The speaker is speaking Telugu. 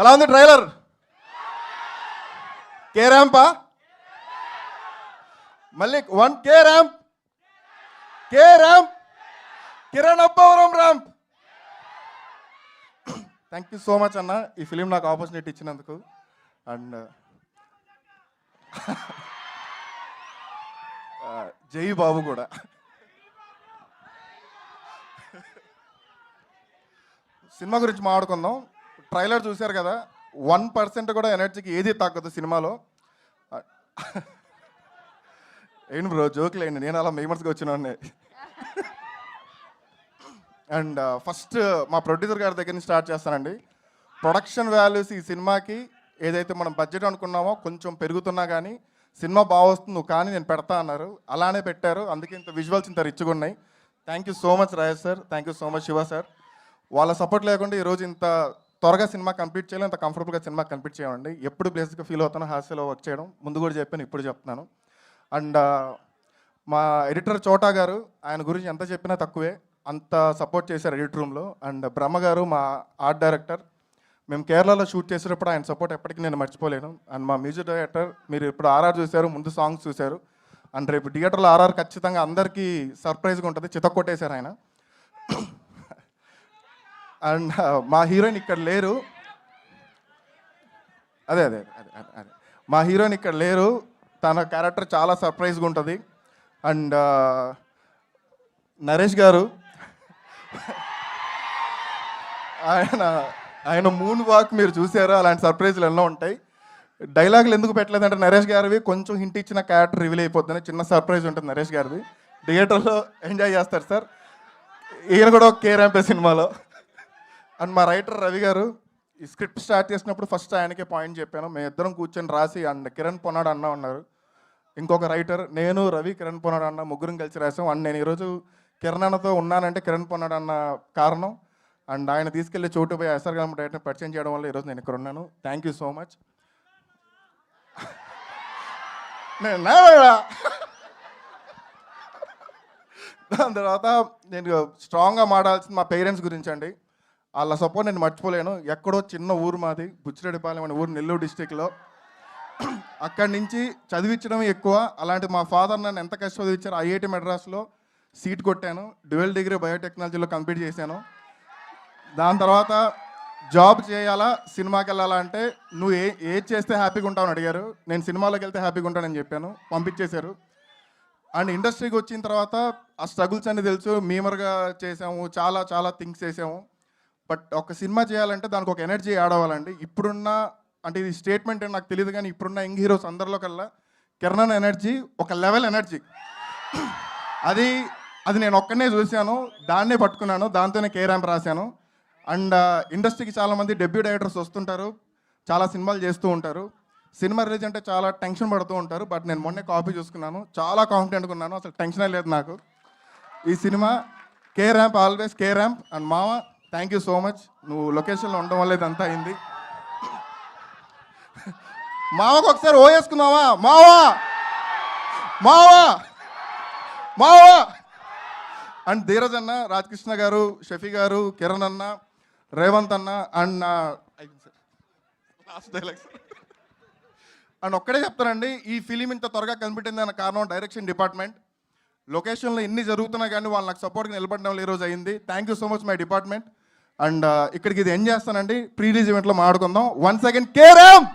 ఎలా ఉంది ట్రైలర్? కే ర్యాంపా? మళ్ళీ 1 K ramp, K ramp, Kiran Abbavaram ramp. Thank you so much అన్న, ఈ ఫిలిం నాకు ఆపర్చునిటీ ఇచ్చినందుకు. అండ్ జై బాబు కూడా. సినిమా గురించి మాట్లాడుకుందాం. ట్రైలర్ చూశారు కదా, 1% కూడా ఎనర్జీకి ఏది తగ్గదు సినిమాలో. ఏంటి బ్రో జోకులు ఏంటి, నేను అలా మేమర్స్గా వచ్చిన. అండ్ ఫస్ట్ మా ప్రొడ్యూసర్ గారి దగ్గర నుంచి స్టార్ట్ చేస్తానండి. ప్రొడక్షన్ వాల్యూస్ ఈ సినిమాకి ఏదైతే మనం బడ్జెట్ అనుకున్నామో కొంచెం పెరుగుతున్నా కానీ సినిమా బాగా వస్తుంది, నువ్వు కానీ నేను పెడతా అన్నారు, అలానే పెట్టారు. అందుకే ఇంత విజువల్స్ ఇంత రిచ్గా ఉన్నాయి. Thank you so much Rajesh sir, thank you so much Shiva sir. వాళ్ళ సపోర్ట్ లేకుండా ఈరోజు ఇంత త్వరగా సినిమా కంప్లీట్ చేయాలి, ఇంత కంఫర్టబుల్గా సినిమా కంప్లీట్ చేయండి. ఎప్పుడు బేసిక్గా ఫీల్ అవుతానో హాస్యలో వర్క్ చేయడం, ముందు కూడా చెప్పాను, ఇప్పుడు చెప్తున్నాను. అండ్ మా ఎడిటర్ చోటా గారు, ఆయన గురించి ఎంత చెప్పినా తక్కువే, అంత సపోర్ట్ చేశారు ఎడిట్ రూమ్లో. అండ్ బ్రహ్మ గారు మా ఆర్ట్ డైరెక్టర్, మేము కేరళలో షూట్ చేసేటప్పుడు ఆయన సపోర్ట్ ఎప్పటికీ నేను మర్చిపోలేను. అండ్ మా మ్యూజిక్ డైరెక్టర్, మీరు ఇప్పుడు ఆర్ఆర్ చూశారు, ముందు సాంగ్స్ చూశారు. అండ్ రేపు థియేటర్లో ఆర్ఆర్ ఖచ్చితంగా అందరికీ సర్ప్రైజ్గా ఉంటుంది, చితక్కొట్టేశారు ఆయన. అండ్ మా హీరోయిన్ ఇక్కడ లేరు, అదే అదే అదే అదే మా హీరోయిన్ ఇక్కడ లేరు, తన క్యారెక్టర్ చాలా సర్ప్రైజ్గా ఉంటుంది. అండ్ నరేష్ గారు, ఆయన మూన్ వాక్ మీరు చూసారు, అలాంటి సర్ప్రైజ్లు ఎన్నో ఉంటాయి. డైలాగులు ఎందుకు పెట్టలేదంటే నరేష్ గారివి కొంచెం హింట్ ఇచ్చిన క్యారెక్టర్ రివీల్ అయిపోతుంది, చిన్న సర్ప్రైజ్ ఉంటుంది నరేష్ గారిది. థియేటర్లో ఎంజాయ్ చేస్తారు సార్. ఈయన కూడా ఒక కే ర్యాంపే సినిమాలో. అండ్ మా రైటర్ రవి గారు, ఈ స్క్రిప్ట్ స్టార్ట్ చేసినప్పుడు ఫస్ట్ ఆయనకే పాయింట్ చెప్పాను. మేము ఇద్దరం కూర్చొని రాసి, అండ్ కిరణ్ పొన్నాడు అన్న ఉన్నారు, ఇంకొక రైటర్, నేను రవి కిరణ్ పొన్నాడు అన్న ముగ్గురం కలిసి రాసాం. అండ్ నేను ఈరోజు కిరణ్ అన్నతో ఉన్నానంటే కిరణ్ పొన్నాడు అన్న కారణం. అండ్ ఆయన తీసుకెళ్లి చోటుపై ఎస్ఆర్ గారు డైరెక్ట్ని పరిచయం చేయడం వల్ల ఈరోజు నేను ఇక్కడ ఉన్నాను. Thank you so much. దాని తర్వాత నేను స్ట్రాంగ్గా మాట్లాడాల్సింది మా పేరెంట్స్ గురించి అండి. వాళ్ళ సపోర్ట్ నేను మర్చిపోలేను. ఎక్కడో చిన్న ఊరు మాది, బుచ్చిరెడ్డిపాలెం అనే ఊరు, నెల్లూరు డిస్టిక్లో. అక్కడి నుంచి చదివించడం ఎక్కువ. అలాంటి మా ఫాదర్ నన్ను ఎంత కష్టం చదివించారు. ఐఐటి మెడ్రాస్లో సీట్ కొట్టాను, డ్యూయల్ డిగ్రీ బయోటెక్నాలజీలో కంప్లీట్ చేశాను. దాని తర్వాత జాబ్ చేయాలా సినిమాకి వెళ్ళాలా అంటే, నువ్వు ఏది చేస్తే హ్యాపీగా ఉంటావని అడిగారు. నేను సినిమాలోకి వెళ్తే హ్యాపీగా ఉంటానని చెప్పాను, పంపించేశారు. అండ్ ఇండస్ట్రీకి వచ్చిన తర్వాత ఆ స్ట్రగుల్స్ అన్నీ తెలుసు, మీమర్గా చేసాము, చాలా చాలా థింగ్స్ చేసాము. బట్ ఒక సినిమా చేయాలంటే దానికి ఒక ఎనర్జీ యాడ్ అవ్వాలండి. ఇప్పుడున్న, అంటే ఇది స్టేట్మెంట్ అని నాకు తెలియదు కానీ, ఇప్పుడున్న యంగ్ హీరోస్ అందరిలో కల్లా కిరణ్ ఎనర్జీ ఒక లెవెల్ ఎనర్జీ. అది నేను ఒక్కనే చూశాను, దాన్నే పట్టుకున్నాను, దాంతోనే కే ర్యాంప్ రాశాను. అండ్ ఇండస్ట్రీకి చాలామంది డెబ్యూ డైరెక్టర్స్ వస్తుంటారు, చాలా సినిమాలు చేస్తూ ఉంటారు. సినిమా రిలీజ్ అంటే చాలా టెన్షన్ పడుతూ ఉంటారు. బట్ నేను మొన్నే కాపీ చూసుకున్నాను, చాలా కాన్ఫిడెంట్గా ఉన్నాను, అసలు టెన్షనే లేదు నాకు. ఈ cinema K ramp, always K ramp. And మామ, థ్యాంక్ యూ సో మచ్, నువ్వు లొకేషన్లో ఉండడం వల్ల ఇదంతా అయింది. మావకు ఒకసారి ఓ వేసుకుందామా? మావా మావా మావా. అండ్ ధీరజ్ అన్న, రాజకృష్ణ గారు, షఫీ గారు, కిరణ్ అన్న, రేవంత్ అన్న, అండ్ లాస్ట్ డైలాగ్స్. అండ్ ఒక్కడే చెప్తానండి, ఈ ఫిలిం ఇంత త్వరగా కనిపెట్టింది అన్న కారణం డైరెక్షన్ డిపార్ట్మెంట్. లొకేషన్లో ఎన్ని జరుగుతున్నా కానీ వాళ్ళు నాకు సపోర్ట్గా నిలబడడం వల్ల ఈరోజు అయింది. Thank you so much my department. And ఇక్కడికి ఇది ఎండ్ చేస్తానండి, ప్రీ రిలీజ్ ఈవెంట్లో మాట్లాడుకుందాం. Once again K ramp.